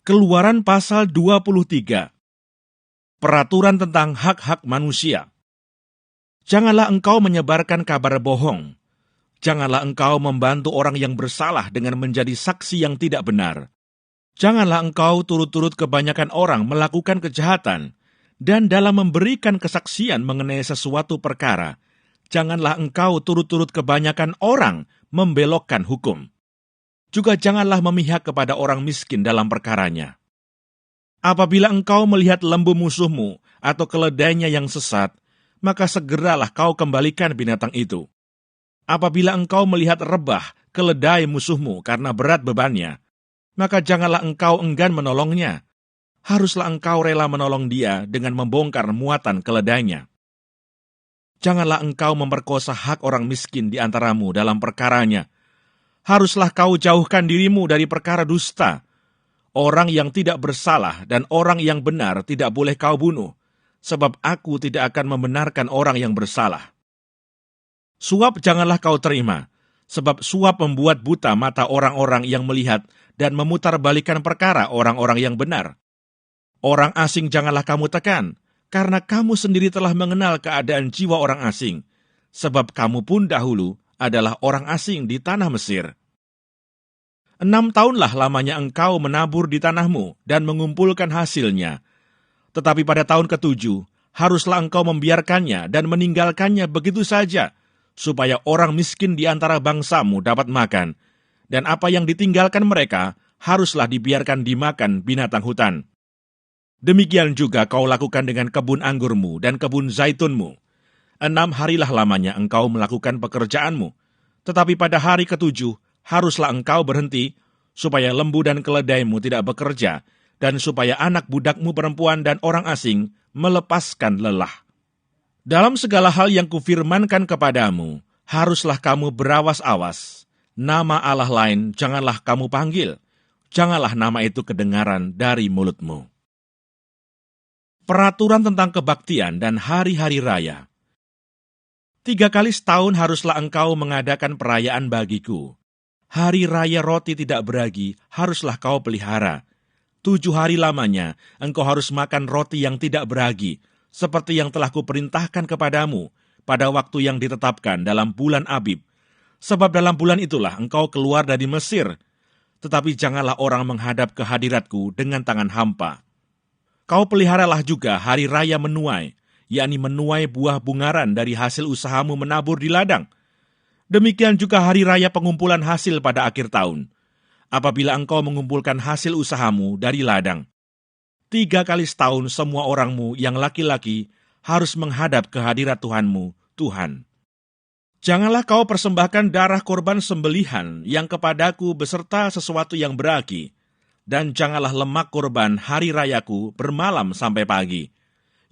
Keluaran pasal 23. Peraturan tentang hak-hak manusia. Janganlah engkau menyebarkan kabar bohong. Janganlah engkau membantu orang yang bersalah dengan menjadi saksi yang tidak benar. Janganlah engkau turut-turut kebanyakan orang melakukan kejahatan, dan dalam memberikan kesaksian mengenai sesuatu perkara, janganlah engkau turut-turut kebanyakan orang membelokkan hukum. Juga janganlah memihak kepada orang miskin dalam perkaranya. Apabila engkau melihat lembu musuhmu atau keledainya yang sesat, maka segeralah kau kembalikan binatang itu. Apabila engkau melihat rebah keledai musuhmu karena berat bebannya, maka janganlah engkau enggan menolongnya. Haruslah engkau rela menolong dia dengan membongkar muatan keledainya. Janganlah engkau memperkosa hak orang miskin di antaramu dalam perkaranya. Haruslah kau jauhkan dirimu dari perkara dusta. Orang yang tidak bersalah dan orang yang benar tidak boleh kau bunuh, sebab aku tidak akan membenarkan orang yang bersalah. Suap janganlah kau terima, sebab suap membuat buta mata orang-orang yang melihat dan memutarbalikan perkara orang-orang yang benar. Orang asing janganlah kamu tekan, karena kamu sendiri telah mengenal keadaan jiwa orang asing, sebab kamu pun dahulu adalah orang asing di tanah Mesir. 6 tahunlah lamanya engkau menabur di tanahmu dan mengumpulkan hasilnya. Tetapi pada tahun ke-7, haruslah engkau membiarkannya dan meninggalkannya begitu saja, supaya orang miskin di antara bangsamu dapat makan, dan apa yang ditinggalkan mereka haruslah dibiarkan dimakan binatang hutan. Demikian juga kau lakukan dengan kebun anggurmu dan kebun zaitunmu. 6 harilah lamanya engkau melakukan pekerjaanmu, tetapi pada hari ke-7 haruslah engkau berhenti, supaya lembu dan keledaimu tidak bekerja, dan supaya anak budakmu perempuan dan orang asing melepaskan lelah. Dalam segala hal yang kufirmankan kepadamu, haruslah kamu berawas-awas. Nama Allah lain janganlah kamu panggil, janganlah nama itu kedengaran dari mulutmu. Peraturan tentang kebaktian dan hari-hari raya. 3 kali setahun haruslah engkau mengadakan perayaan bagiku. Hari raya roti tidak beragi haruslah kau pelihara. 7 hari lamanya engkau harus makan roti yang tidak beragi, seperti yang telah kuperintahkan kepadamu pada waktu yang ditetapkan dalam bulan Abib. Sebab dalam bulan itulah engkau keluar dari Mesir, tetapi janganlah orang menghadap ke hadiratku dengan tangan hampa. Kau peliharalah juga hari raya menuai, yakni menuai buah bungaran dari hasil usahamu menabur di ladang. Demikian juga hari raya pengumpulan hasil pada akhir tahun, apabila engkau mengumpulkan hasil usahamu dari ladang. 3 kali setahun semua orangmu yang laki-laki harus menghadap ke hadirat Tuhanmu, Tuhan. Janganlah kau persembahkan darah korban sembelihan yang kepadaku beserta sesuatu yang beragi, dan janganlah lemak korban hari rayaku bermalam sampai pagi.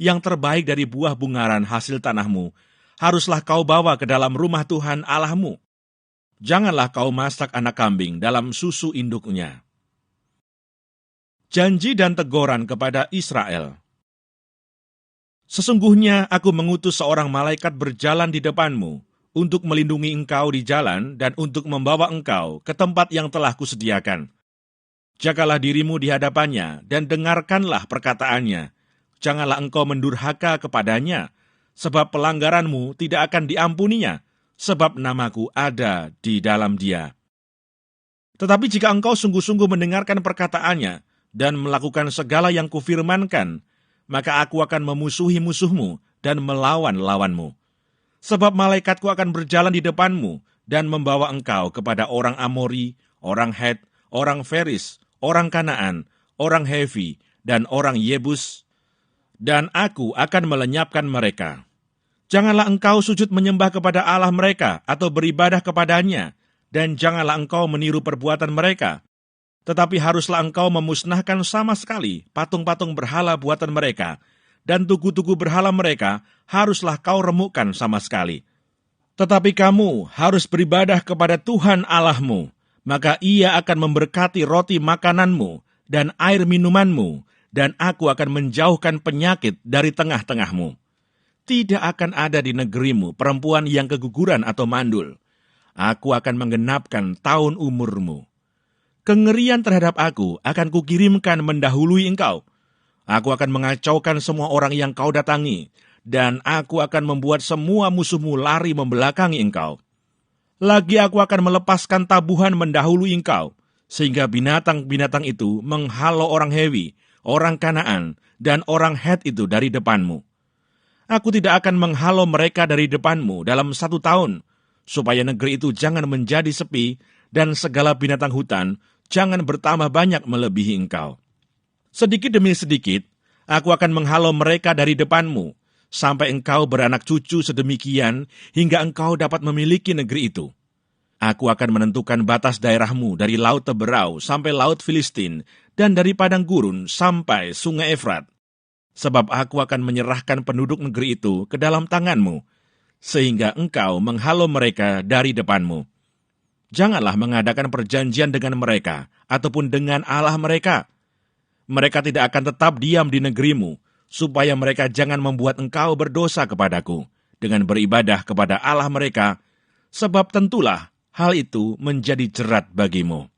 Yang terbaik dari buah bungaran hasil tanahmu haruslah kau bawa ke dalam rumah Tuhan Allahmu. Janganlah kau masak anak kambing dalam susu induknya. Janji dan teguran kepada Israel. Sesungguhnya aku mengutus seorang malaikat berjalan di depanmu, untuk melindungi engkau di jalan dan untuk membawa engkau ke tempat yang telah kusediakan. Jagalah dirimu di hadapannya dan dengarkanlah perkataannya. Janganlah engkau mendurhaka kepadanya, sebab pelanggaranmu tidak akan diampuninya, sebab namaku ada di dalam dia. Tetapi jika engkau sungguh-sungguh mendengarkan perkataannya dan melakukan segala yang kufirmankan, maka aku akan memusuhi musuhmu dan melawan lawanmu. Sebab malaikatku akan berjalan di depanmu dan membawa engkau kepada orang Amori, orang Het, orang Feris, orang Kanaan, orang Hevi, dan orang Yebus, dan aku akan melenyapkan mereka. Janganlah engkau sujud menyembah kepada Allah mereka atau beribadah kepadanya, dan janganlah engkau meniru perbuatan mereka. Tetapi haruslah engkau memusnahkan sama sekali patung-patung berhala buatan mereka, dan tugu-tugu berhala mereka haruslah kau remukkan sama sekali. Tetapi kamu harus beribadah kepada Tuhan Allahmu, maka Ia akan memberkati roti makananmu dan air minumanmu, dan aku akan menjauhkan penyakit dari tengah-tengahmu. Tidak akan ada di negerimu perempuan yang keguguran atau mandul. Aku akan menggenapkan tahun umurmu. Kengerian terhadap aku akan kukirimkan mendahului engkau. Aku akan mengacaukan semua orang yang kau datangi, dan aku akan membuat semua musuhmu lari membelakangi engkau. Lagi aku akan melepaskan tabuhan mendahului engkau, sehingga binatang-binatang itu menghalau orang Hewi, orang Kanaan, dan orang Het itu dari depanmu. Aku tidak akan menghalau mereka dari depanmu dalam 1 tahun, supaya negeri itu jangan menjadi sepi, dan segala binatang hutan jangan bertambah banyak melebihi engkau. Sedikit demi sedikit, aku akan menghalau mereka dari depanmu, sampai engkau beranak cucu sedemikian, hingga engkau dapat memiliki negeri itu. Aku akan menentukan batas daerahmu dari Laut Teberau sampai Laut Filistin, dan dari padang gurun sampai sungai Efrat. Sebab aku akan menyerahkan penduduk negeri itu ke dalam tanganmu, sehingga engkau menghalau mereka dari depanmu. Janganlah mengadakan perjanjian dengan mereka, ataupun dengan Allah mereka. Mereka tidak akan tetap diam di negerimu, supaya mereka jangan membuat engkau berdosa kepadaku, dengan beribadah kepada Allah mereka, sebab tentulah hal itu menjadi jerat bagimu.